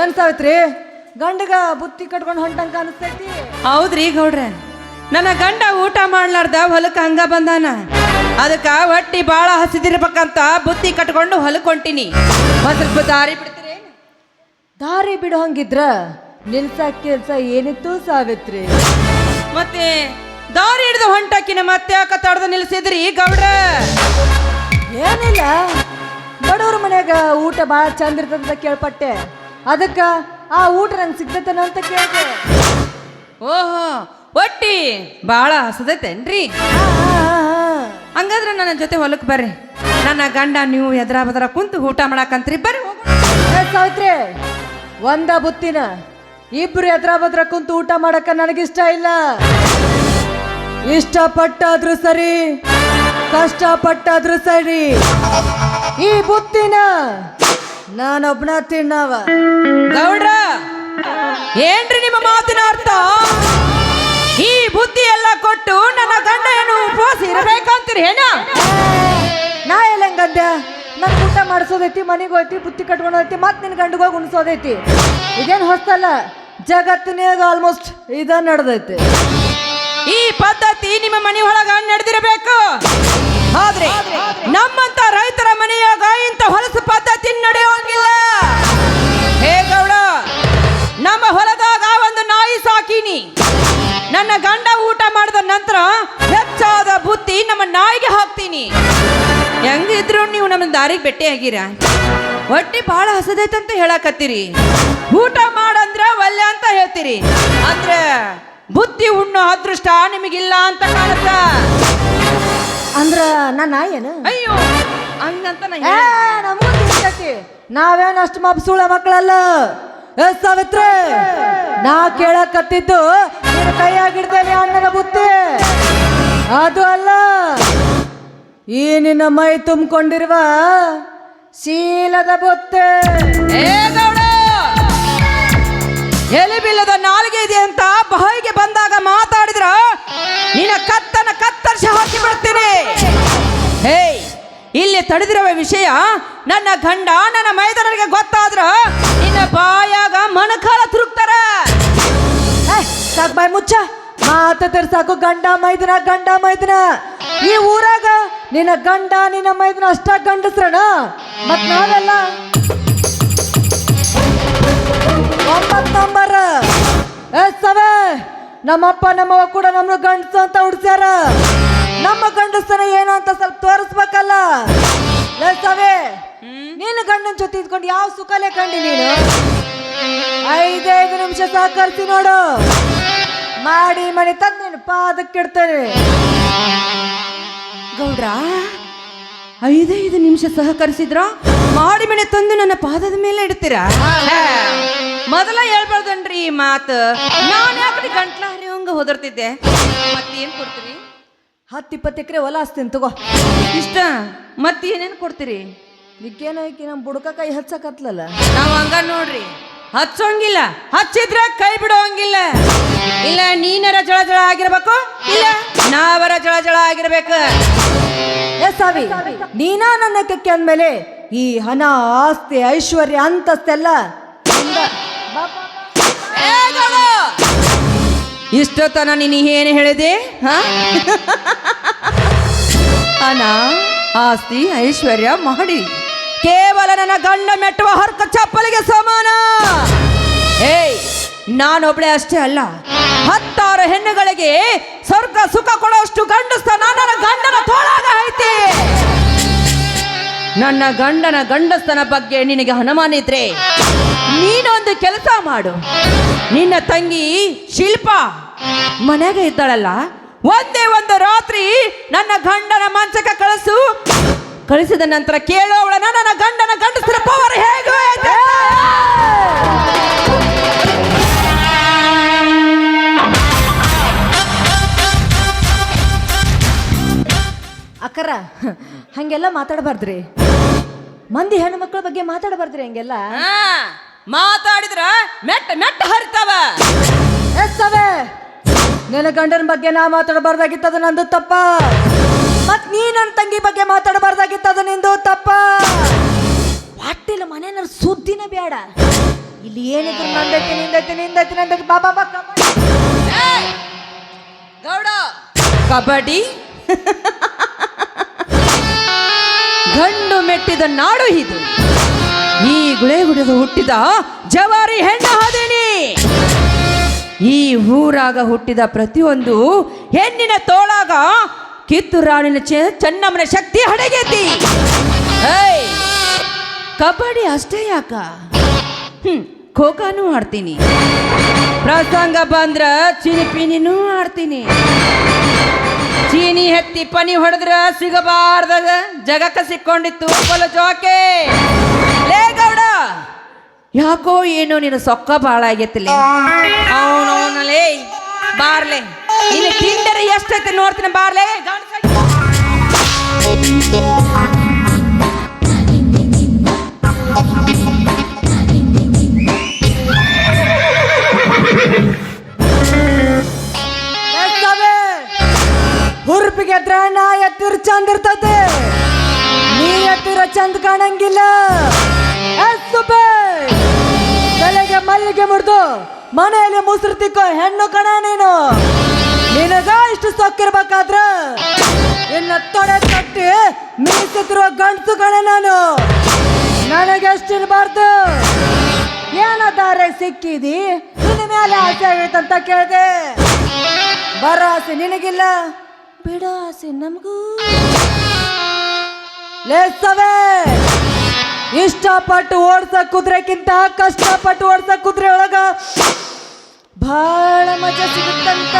ಏನ್ ಸಾವಿತ್ರಿ ಗಂಡಗ ಬುತ್ತಿ ಕಟ್ಕೊಂಡು ಹೊಂಟಂಗ ಅನಿಸ್ತೈತಿ? ಹೌದ್ರಿ ಗೌಡ್ರೆ, ನನ್ನ ಗಂಡ ಊಟ ಮಾಡ್ಲಾರ್ದ ಹೊಲಕ್ಕೆ ಹಂಗ ಬಂದಾನ. ಅದಕ್ಕ ಹೊಟ್ಟಿ ಬಾಳ ಹಸಿದಿರ್ಬೇಕಂತ ಬುತ್ತಿ ಕಟ್ಕೊಂಡು ಹೊಲಕ್ಕೆ ಹೊಂಟಿನಿ. ಸ್ವಲ್ಪ ದಾರಿ ಬಿಡ್ತೀರಿ? ದಾರಿ ಬಿಡು ಹಂಗಿದ್ರ ನಿಲ್ಸಕ್ ಕೆಲ್ಸ ಏನಿತ್ತು ಸಾವಿತ್ರಿ? ಮತ್ತೆ ದಾರಿ ಹಿಡಿದು ಹೊಂಟಕಿನ ಮತ್ತೆ ಯಾಕ ತಡೆದು ನಿಲ್ಸಿದ್ರಿ ಗೌಡ್ರ? ಏನಿಲ್ಲ, ಬಡವ್ರ ಮನ್ಯಾಗ ಊಟ ಭಾಳ ಚಂದ ಇರ್ತದಂತ ಕೇಳ್ಪಟ್ಟೆ. ಅದಕ್ಕ ಆ ಊಟ ನಂಗೆ ಸಿಗ್ತೈತನ ಅಂತ ಕೇಳಿದೆ. ಓಹೋ, ಹೊಟ್ಟಿ ಬಾಳ ಹಸದೈತೇನ್ರಿ? ಹಂಗಾದ್ರೆ ನನ್ನ ಜೊತೆ ಹೊಲಕ್ಕೆ ಬರ್ರಿ. ನನ್ನ ಗಂಡ ನೀವು ಎದ್ರ ಬದ್ರ ಕುಂತು ಊಟ ಮಾಡಕಂತ್ರಿ. ಬರ್ರಿ ಸಾವಿತ್ರಿ, ಒಂದ ಬುತ್ತಿನ ಇಬ್ರು ಎದ್ರ ಬದ್ರ ಕುಂತು ಊಟ ಮಾಡಕ ನನಗಿಷ್ಟ ಇಲ್ಲ. ಇಷ್ಟಪಟ್ಟಾದ್ರೂ ಸರಿ, ಕಷ್ಟಪಟ್ಟಾದ್ರೂ ಸರಿ, ಈ ಬುತ್ತಿನ ನಾನೊಬ್ನ ತಿನ್ನವ. ಗೌಡ್ರ, ಏನ್ರಿ ನಿಮ್ಮ ಮಾತಿನ ಅರ್ಥ? ಈ ಬುದ್ಧಿ ಎಲ್ಲ ಕೊಟ್ಟು ನನ್ನ ಗಂಡ ಏನು ಉಪವಾಸ ಇರಬೇಕಂತೀರಿ ಏನ? ನಾ ಎಲ್ಲ ಹೆಂಗಂದ್ಯ? ನನ್ ಊಟ ಮಾಡಿಸೋದೈತಿ, ಮನೆಗೆ ಹೋಯ್ತಿ, ಬುತ್ತಿ ಕಟ್ಕೊಂಡು ಹೋಯ್ತಿ, ಮತ್ತೆ ನಿನ್ ಗಂಡಿಗೋಗಿ ಉಣಿಸೋದೈತಿ. ಇದೇನು ಹೊಸ್ತಲ್ಲ, ಜಗತ್ತಿನಾಗ ಆಲ್ಮೋಸ್ಟ್ ಇದ ನಡೆದೈತಿ. ಈ ಪದ್ಧತಿ ನಿಮ್ಮ ಮನೆ ಒಳಗ ನಡೆದಿರಬೇಕು. ಆದ್ರೆ ನಮ್ಮಂತ ರೈತರ ಮನೆಯಾಗ ಇಂಥ ಹೊಲಸು ಪದ್ಧತಿ ನಡೆಯೋಂಗಿಲ್ಲ. ಹೇ ಗೌಡ, ನಮ್ಮ ಹೊಲದಾಗ ಒಂದು ನಾಯಿ ಸಾಕಿನಿ. ನನ್ನ ಗಂಡ ಊಟ ಮಾಡಿದ ನಂತರ ಹೆಚ್ಚಾದ ಬುತ್ತಿ ನಮ್ಮ ನಾಯಿಗೆ ಹಾಕ್ತೀನಿ. ಹೆಂಗಿದ್ರು ನೀವು ನಮ್ಮ ದಾರಿಗೆ ಭೇಟಿ ಆಗಿರ. ಹೊಟ್ಟಿ ಬಹಳ ಹಸದೈತಂತ ಹೇಳಕತ್ತೀರಿ. ಊಟ ಮಾಡಂದ್ರ ಒಲ್ಲೆ ಅಂತ ಹೇಳ್ತೀರಿ. ಅಂದ್ರೆ ಬುತ್ತಿ ಉಣ್ಣೋ ಅದೃಷ್ಟ ನಿಮಗಿಲ್ಲ ಅಂತ ಕಾಣುತ್ತ. ಅಂದ್ರ ನನ್ನ ನಾಯೇನು? ಅಯ್ಯೋ, ಹಂಗಂತ ನಾವೇನು ಅಷ್ಟು ಮಬ್ಸುಳ ಮಕ್ಕಳಲ್ಲ. ಸಾವಿತ್ರಿ, ನಾ ಕೇಳಕತ್ತಿದ್ದು ನಿನ್ನ ಕೈಯಾಗಿಡ್ತೇನೆ ಅಣ್ಣನ ಬುತ್ತಿ, ಅದು ಅಲ್ಲ ಈ ನಿನ್ನ ಮೈ ತುಂಬಿಕೊಂಡಿರುವ ಶೀಲದ ಬುತ್ತಿ. ಎಲೆಬಿಲ್ಲದ ನಾಲಿಗೆ ಇದೆ ಅಂತ ಬಾಯಿಗೆ ಬಂದಾಗ ಮಾತಾಡಿದ್ರ ನಿನ್ನ ಕತ್ತರಿಸಿ ಹಾಕಿ ಬಿಡ್ತೀನಿ. ಹೇ, ಇಲ್ಲಿ ತಡೆದಿರುವ ವಿಷಯ ನನ್ನ ಗಂಡ ನನ್ನ ಮೈದನರಿಗೆ ಗೊತ್ತಾದ್ರ ನಿನ್ನ ಬಾಯಾಗ ಮಣಕಾಲ ತುರುಕ್ತಾರ. ಸಾಕು ಬಾಯ್ ಮುಚ್ಚ, ಮಾತಾಡ್ತಾರೆ ಸಾಕು. ಗಂಡ ಮೈದನ, ಗಂಡ ಮೈದನ. ಈ ಊರಾಗ ನಿನ್ನ ಗಂಡ ನಿನ್ನ ಮೈದನ ಅಷ್ಟ ಗಂಡಸ್ರಣ, ಮತ್ ನಾವೆಲ್ಲ 9 ನಂಬರ್. ಸವೆ, ನಮ್ಮಪ್ಪ ನಮ್ಮವ್ವ ಕೂಡ ನಮ್ಮನ್ನು ಗಂಡಸ ಅಂತ ಹುಡ್ಸ್ಯಾರ. ನಮ್ಮ ಗಂಡಸ್ತನ ಏನು ಅಂತ ಸ್ವಲ್ಪ ತೋರಿಸ್ಬೇಕಲ್ಲ. ಸವೆ, ನೀನು ಗಂಡನ ಜೊತೆ ಇದ್ಕೊಂಡು ಯಾವ ಸುಖಲೇ ಕಂಡಿ ನೀನು? 5 ನಿಮಿಷ ಸಹಕರಿಸಿ ನೋಡು, ಮಾಡಿ ಮನೆ ತಂದು ನೀನು ಪಾದಕ್ಕೆ ಇಡ್ತೇನೆ. ಗೌಡ್ರ, 5 ನಿಮಿಷ ಸಹಕರಿಸಿದ್ರ ಮಾಡಿ ಮನೆ ತಂದು ನನ್ನ ಪಾದದ ಮೇಲೆ ಇಡ್ತೀರಾ? ಮೊದಲ ಹೇಳ್ಬಾರ್ದನ್ರಿ ಈ ಮಾತು. ನಾನು ಯಾಕಡೆ ಗಂಟ್ಲ ಹರಿಯೋಂಗ ಹೋದರ್ತಿದ್ದೆ. ಮತ್ತೇನ್ ಕೊಡ್ತೀರಿ? 10-20 ಎಕರೆ ಹೊಲ ಹಚ್ತೀನಿ ತಗೋ. ಇಷ್ಟ ಮತ್ತೇನೇನು ಕೊಡ್ತೀರಿ? ಈಗೇನೋ ಈಕಿ ನಮ್ಮ ಬುಡಕ ಕೈ ಹಚ್ಚಕತ್ಲಲ್ಲ. ನಾವು ಹಂಗ ನೋಡ್ರಿ, ಹಚ್ಚೋಂಗಿಲ್ಲ, ಹಚ್ಚಿದ್ರ ಕೈ ಬಿಡೋಂಗಿಲ್ಲ. ಇಲ್ಲ ನೀನರ ಜಳ ಜಳ ಆಗಿರ್ಬೇಕು, ಇಲ್ಲ ನಾವರ ಜಳ ಜಳ ಆಗಿರ್ಬೇಕು. ಸಾವಿ, ನೀನಾ ನನ್ನ ಕಕ್ಕೆ ಅಂದ್ಮೇಲೆ ಈ ಹಣ, ಆಸ್ತಿ, ಐಶ್ವರ್ಯ, ಅಂತಸ್ತೆಲ್ಲ ಇಷ್ಟೊತ್ತನ ನೀನು ಏನು ಹೇಳಿದೆ? ಹಣ, ಆಸ್ತಿ, ಐಶ್ವರ್ಯ ಮಾಡಿ ಕೇವಲ ನನ್ನ ಗಂಡ ಮೆಟ್ಟುವ ಹರ್ಕ ಚಪ್ಪಲಿಗೆ ಸಮಾನ. ಏಯ್, ನಾನೊಬ್ಳೆ ಅಷ್ಟೇ ಅಲ್ಲ, 10 ಹೆಣ್ಣುಗಳಿಗೆ ಸ್ವರ್ಗ ಸುಖ ಕೊಡೋಷ್ಟು ಗಂಡಸ್ತನ ನನ್ನ ಗಂಡನ ತೋಳಾಗ ಐತಿ. ನನ್ನ ಗಂಡನ ಗಂಡಸ್ತನ ಬಗ್ಗೆ ನಿನಗೆ ಅನುಮಾನ ಇದ್ರೆ ನೀನೊಂದು ಕೆಲಸ ಮಾಡು. ನಿನ್ನ ತಂಗಿ ಶಿಲ್ಪ ಮನೆಯಾಗ ಇದ್ದಾಳಲ್ಲ, ಒಂದೇ ಒಂದು ರಾತ್ರಿ ನನ್ನ ಗಂಡನ ಮಂಚಕ್ಕೆ ಕಳಿಸಿದ ನಂತರ ಕೇಳೋವಳನ ನನ್ನ ಗಂಡನ ಗಂಡಸರ ಪವರ್ ಹೇಗೆ ಐತೆ? ಅಕ್ಕರ, ಹಂಗೆಲ್ಲ ಮಾತಾಡಬಾರ್ದ್ರಿ. ಮಂದಿ ಹೆಣ್ಣು ಮಕ್ಕಳ ಬಗ್ಗೆ ಮಾತಾಡಬಾರ್ದ್ರಿ ಹಂಗೆಲ್ಲ. ಮಾತಾಡಿದ್ರ ಮೆಟ್ಟ ಹರಿತಾವ. ನಿನ್ನ ಗಂಡನ ಬಗ್ಗೆ ನಾ ಮಾತಾಡಬಾರ್ದಾಗಿತ್ತದ ನಂದು ತಪ್ಪ. ಮತ್ ನೀ ನನ್ನ ತಂಗಿ ಬಗ್ಗೆ ಮಾತಾಡಬಾರ್ದಾಗಿತ್ತದ ನಿಂದು ತಪ್ಪ. ಹೊಟ್ಟಿಲ್ಲ ಮನೆಯ ಸುದ್ದಿನ ಬೇಡ. ಇಲ್ಲಿ ಏನಿದ್ರು ನಂದೈತಿ ನಿಂದೈತಿ ನಿಂದೈತಿ ನಂದೈತಿ ಬಾಬಾ ಬಾ ಗೌಡ ಕಬಡ್ಡಿ ಗಂಡು ಮೆಟ್ಟಿದ ನಾಡು ಇದು. ಈ ಗುಳೆ ಗುಡಿದು ಹುಟ್ಟಿದ ಜವಾರಿ ಹೆಣ್ಣು ಹಾದೇನಿ. ಈ ಊರಾಗ ಹುಟ್ಟಿದ ಪ್ರತಿಯೊಂದು ಹೆಣ್ಣಿನ ತೋಳಾಗ ಕಿತ್ತೂರು ರಾಣಿನ ಚೆನ್ನಮ್ಮನ ಶಕ್ತಿ ಹಡಗೈತಿ. ಕಬಡ್ಡಿ ಅಷ್ಟೇ ಯಾಕ, ಖೋಖಾನು ಆಡ್ತೀನಿ, ಪ್ರಸಂಗ ಬಂದ್ರ ಚಿನಿಪಿನಿನೂ ಆಡ್ತೀನಿ. ಚೀನಿ ಹೆತ್ತಿ ಪನಿ ಹೊಡೆದ್ರ ಸಿಗಬಾರ್ದಾಗ ಜಗಕ್ಕ ಸಿಕ್ಕೊಂಡಿತ್ತು ಬಲು ಜೋಕೆ. ಲೇ ಗೌಡ, ಯಾಕೋ ಏನೋ ನಿನ್ನ ಸೊಕ್ಕ ಭಾಳ ಆಗೈತಿಲ್ಲ. ಅವನವನಲೇ ಬಾರ್ಲೆ, ನಿನ್ನ ತಿಂಡರೆ ಎಷ್ಟೈತೆ ನೋಡ್ತೀನಿ ಬಾರ್ಲೆ. ಹುರುಪಿಗೆ ಎದ್ರ ನಾ ಎತ್ತಿರ ಚಂದ ಇರ್ತದೆ, ನೀ ಎತ್ತಿರ ಚಂದ ಕಾಣಂಗಿಲ್ಲ. ತಲೆಗೆ ಮಲ್ಲಿಗೆ ಮುರಿದು ಮನೆಯಲ್ಲಿ ಮುಸುರು ತಿಕ್ಕೋ ಹೆಣ್ಣು ಕಣ ನೀನು. ನಿನಗ ಇಷ್ಟು ಸೊಕ್ಕಿರ್ಬೇಕಾದ್ರ ಇನ್ನ ತೊಡೆ ಕಟ್ಟಿ ಮೀಸುತ್ತಿರುವ ಗಂಡಸು ಕಣ ನಾನು. ನನಗೆ ಎಷ್ಟಿರಬಾರ್ದು. ಏನೋ ದಾರೆ ಸಿಕ್ಕಿದಿ, ನಿನ್ನ ಮೇಲೆ ಆಸೆ ಆಗೈತಂತ ಕೇಳಿದೆ. ಬರೋ ಆಸೆ ನಿನಗಿಲ್ಲ, ಬಿಡೋ ಆಸೆ ನಮಗೂ. ಲೇಸವೇ, ಇಷ್ಟಪಟ್ಟು ಓಡ್ಸ ಕುದುರೆಕ್ಕಿಂತ ಕಷ್ಟಪಟ್ಟು ಓಡ್ಸ ಕುದುರೆ ಒಳಗ ಬಹಳ ಮಜಾ ಸಿಗುತ್ತಂತ.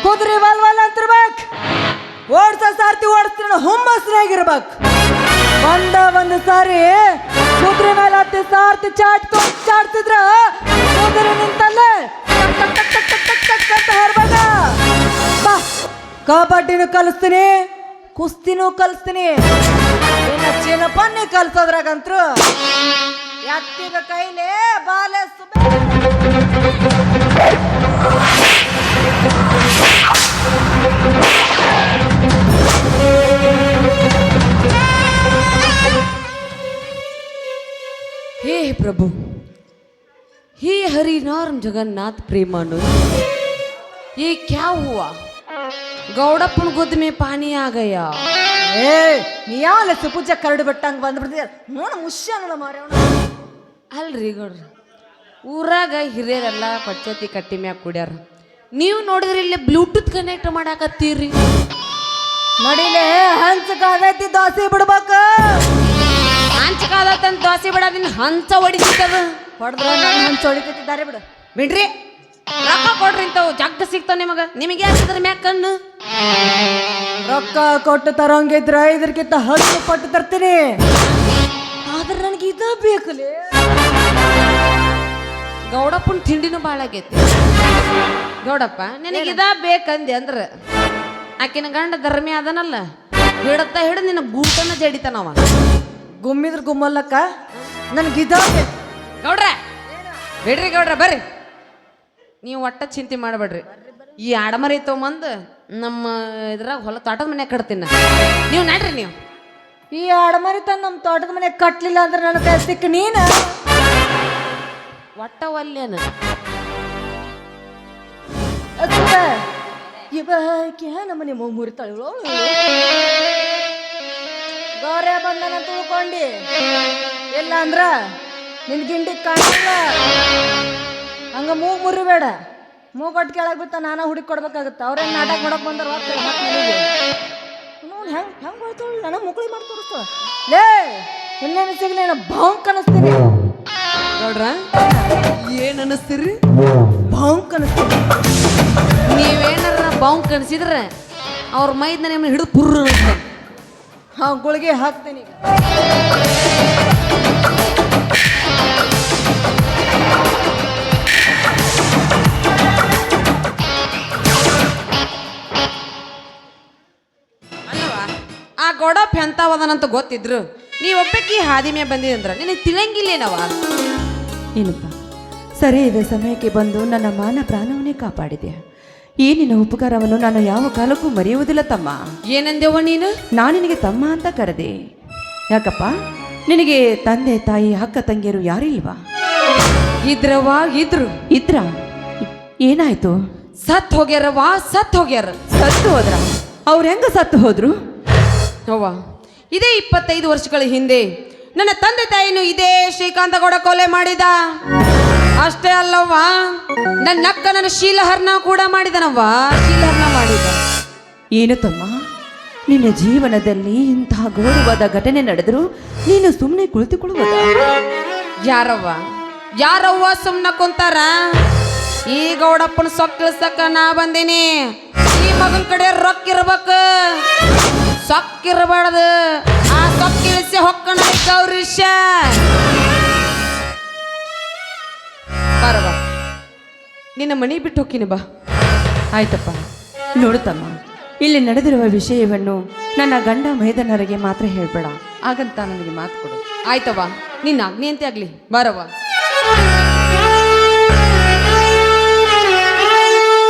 ಕುದುರೆ ವಲ್ವಲ್ ಅಂತಿರ್ಬೇಕು, ಓಡ್ಸ ಸಾರ್ತಿ ಓಡಿಸ್ತೀರ ಹುಮ್ಮಸ್ನಾಗಿರ್ಬೇಕು. ಒಂದು ಸಾರಿ ಕುದುರೆ ಮೇಲೆ ಹತ್ತಿ ಸಾರ್ತಿ ಚಾಡ್ತಿದ್ರ ಕುದುರೆ ನಿಂತಲ್ಲೇ ಹೊರಬಾಗ. ಬಾ, ಕಬಡ್ಡಿನೂ ಕಲಿಸ್ತೀನಿ, ಕುಸ್ತಿನೂ ಕಲಿಸ್ತೀನಿ, ಇನ್ನ ಚಿನ್ನಪನ್ನಿ ಕಲ್ಸೋದ್ರಾಗಂತ್ರು ಎತ್ತಿದ ಕೈಲೇ ಬಾಲೆ हे प्रभु, हे हरि नाम जगन्नाथ प्रेमानंद, ये क्या हुआ? गौड़प्पन गोद में पानी आ गया. ನೀ ಯಾವ ಪೂಜೆ ಕರಡು ಬಿಟ್ಟಂಗೆ ಬಂದ್ಬಿಡ್ತೀಯ ನೋಡ ಮುಷ್ಯನಲ್ಲ ಮಾರ್ಯವನ. ಅಲ್ರಿ ಗೌಡ್ರಿ, ಊರಾಗ ಹಿರಿಯರೆಲ್ಲ ಪಚ್ಚತಿ ಕಟ್ಟಿ ಮ್ಯಾಗ ಕುಡ್ಯಾರ, ನೀವು ನೋಡಿದ್ರಿ ಇಲ್ಲಿ ಬ್ಲೂಟೂತ್ ಕನೆಕ್ಟ್ ಮಾಡಾಕತ್ತೀರಿ. ನಡಿಲೆ ಹಂಚಕಾದೈತಿ ದೋಸೆ ಬಿಡ್ಬೇಕ. ಹಂಚಕಾದತ್ತಂತ ದೋಸೆ ಬಿಡೋದಿನ ಹಂಚ ಹೊಡಿತಿತ್ತದ. ಹೊಡೆದ್ರ ನಾನು ಹಂಚ ಹೊಡಿತಿದ್ದಾರೆ ಬಿಡು. ಬಿಡ್ರಿ, ರೊಕ್ಕ ಕೊಡ್ರಿ ಇಂಥವು ಜಗ್ಗ ಸಿಗ್ತಾವ ನಿಮಗ. ನಿಮಗೆ ಯಾಕಿದ್ರ ಮ್ಯಾಗ ಕಣ್ಣು? ರೊಕ್ಕ ಕೊಟ್ಟು ತರೋಂಗಿದ್ರ ಇದ್ರಕ್ಕಿಂತ 10 ಪಟ್ಟು ತರ್ತೀನಿ. ಆದ್ರೆ ನನಗೆ ಇದ ಬೇಕಲೇ. ಗೌಡಪ್ಪನ ತಿಂಡಿನೂ ಭಾಳ ಆಗೈತಿ. ಗೌಡಪ್ಪ, ನಿನಗೆ ಇದ ಬೇಕಂದೆ ಅಂದ್ರ ಆಕಿನ ಗಂಡ ಧರ್ಮಿ ಅದನಲ್ಲ, ಹಿಡತ್ತ ಹಿಡಿದು ನಿನ್ನ ಗೂಟನ ಜಡಿತಾನವ. ಗುಮ್ಮಿದ್ರ ಗುಮ್ಮಲ್ಲಕ್ಕ ನನಗಿದ ಗೌಡ್ರ ಬಿಡ್ರಿ. ಗೌಡ್ರ ಬರ್ರಿ, ನೀವು ಒಟ್ಟ ಚಿಂತೆ ಮಾಡಬೇಡ್ರಿ. ಈ ಆಡಮರಿ ತೊಗೊಂಬಂದು ನಮ್ಮ ಇದ್ರಾಗ ಹೊಲ ತೋಟದ ಮನ್ಯಾಗ ಕಟ್ತೀನಿ. ನೀವು ನಡ್ರಿ. ನೀವು ಈ ಆಡಮರಿ ತಂದು ನಮ್ಮ ತೋಟದ ಮನೆ ಕಟ್ಲಿಲ್ಲ ಅಂದ್ರೆ ನನ್ನ ಕೈ ಸಿಕ್ಕ ನೀನ ಒಟ್ಟ ಒಲ್ಲೇನ ಇವಕ್ಕೆ ನಮ್ಮನೆ ಮುರಿತಾಳು. ಗೌರವ ಬಂದನ ತಿಳ್ಕೊಂಡಿ, ಇಲ್ಲ ಅಂದ್ರ ನಿನ್ ಗಿಂಡಿ ಕಾಣಲ್ಲ. ಹಂಗ ಮೂಗ್ ಮುರಿಬೇಡ. ಮೂಗೊಟ್ಟು ಕೆಳಗೆ ಬಿತ್ತ ನಾನ ಹುಡುಕಿ ಕೊಡ್ಬೇಕಾಗತ್ತ. ಅವ್ರೇನು ನಾಟಕ ಮಾಡಕ್ ಬಂದಾರ ನೋಡಿ ಹೆಂಗ್ ಹೆಂಗ್ ಹೋಯ್ತಾಳ. ನನಗೆ ಮುಕ್ಳಿ ಮಾಡಿ ತೋರಿಸ್ತಾಳ. ಲೇ ಇನ್ನೇನು ಸಿಗ್ಲಿ ನಾನು ಬಾಂಕ್ ಅನಿಸ್ತೀನಿ. ನೋಡ್ರ ಏನ್ ಅನಿಸ್ತೀರಿ? ಬಾಂಕ್ ಅನಿಸ್ತೀನಿ. ನೀವೇನಾರ ಬಾಂಕ್ ಅನಿಸಿದ್ರೆ ಅವ್ರ ಮೈದ್ನ ನಿಮ್ಮನ್ನ ಹಿಡಿದು ಪುರ್ರು ಗುಳಿಗೆ ಹಾಕ್ತೀನಿ. ಆ ಗೌಡಪ್ಪ ಎಂತವದನಂತ ಗೊತ್ತಿದ್ರು ನೀವೊಬ್ಬಕ್ಕೆ ಹಾದಿ ಮೇಲೆ ಬಂದಿದಂದ್ರ ನಿನಗೆ ತಿಳಂಗಿಲ್ಲೇನವ? ಏನಪ್ಪ, ಸರಿ ಇದೆ ಸಮಯಕ್ಕೆ ಬಂದು ನನ್ನ ಮಾನ ಪ್ರಾಣವನ್ನೇ ಕಾಪಾಡಿದೆ. ಈ ನಿನ್ನ ಉಪಕಾರವನ್ನು ನಾನು ಯಾವ ಕಾಲಕ್ಕೂ ಮರೆಯುವುದಿಲ್ಲ ತಮ್ಮ. ಏನಂದೇವ ನೀನು? ನಾನು ನಿನಗೆ ತಮ್ಮ ಅಂತ ಕರೆದೆ. ಯಾಕಪ್ಪ, ನಿನಗೆ ತಂದೆ ತಾಯಿ ಅಕ್ಕ ತಂಗಿಯರು ಯಾರಿಲ್ವಾ? ಇದ್ರವ್ವ ಇದ್ರು ಇದ್ರ ಏನಾಯ್ತು? ಸತ್ ಹೋಗ್ಯಾರವ್ವ, ಸತ್ ಹೋಗ್ಯಾರ. ಸತ್ತು ಹೋದ್ರ? ಅವ್ರು ಹೆಂಗ ಸತ್ತು ಹೋದ್ರು? ಅವ್ವ ಇದೇ 25 ವರ್ಷಗಳ ಹಿಂದೆ ನನ್ನ ತಂದೆ ತಾಯಿನೂ ಇದೇ ಶ್ರೀಕಾಂತಗೌಡ ಕೊಲೆ ಮಾಡಿದ. ಅಷ್ಟೇ ಅಲ್ಲವ್ವ, ನನ್ನ ಅಕ್ಕ ನನ್ನ ಶೀಲಹರಣ ಕೂಡ ಮಾಡಿದನವ್ವ, ಶೀಲಹರಣ ಮಾಡಿದ. ಏನು ತಮ್ಮ, ನಿನ್ನ ಜೀವನದಲ್ಲಿ ಇಂತಹ ಘೋರವಾದ ಘಟನೆ ನಡೆದ್ರು ನೀನು ಸುಮ್ಮನೆ ಕುಳಿತುಕೊಳ್ಳುವುದ? ಯಾರವ್ವ ಸುಮ್ಮನೆ ಕುಂತಾರ? ಈ ಗೌಡಪ್ಪನ ಸೊಕ್ಕಿಳಿಸಕ್ಕ ನಾ ಬಂದೀನಿ. ಈ ಮಗನ ಕಡೆ ರೊಕ್ಕ ಇರ್ಬೇಕು, ಸೊಕ್ಕಿರಬಾರ್ದು. ಆ ಸೊಕ್ಕಿಳಿಸಿ ಹೊಕ್ಕಣ ಗೌರೀಶ. ಬರವ ನಿನ್ನ ಮನೆ ಬಿಟ್ಟು ಹೋಗ್ತೀನಿ ಬಾ. ಆಯ್ತಪ್ಪ. ನೋಡು ತಮ್ಮ, ಇಲ್ಲಿ ನಡೆದಿರುವ ವಿಷಯವನ್ನು ನನ್ನ ಗಂಡ ಮೈದನರಿಗೆ ಮಾತ್ರ ಹೇಳ್ಬೇಡ, ಹಾಗಂತ ನನಗೆ ಮಾತು ಕೊಡು. ಆಯ್ತವ್ವ, ನಿನ್ನ ಆಜ್ಞೆ ಅಂತೆ ಆಗ್ಲಿ. ಬರವ್ವ.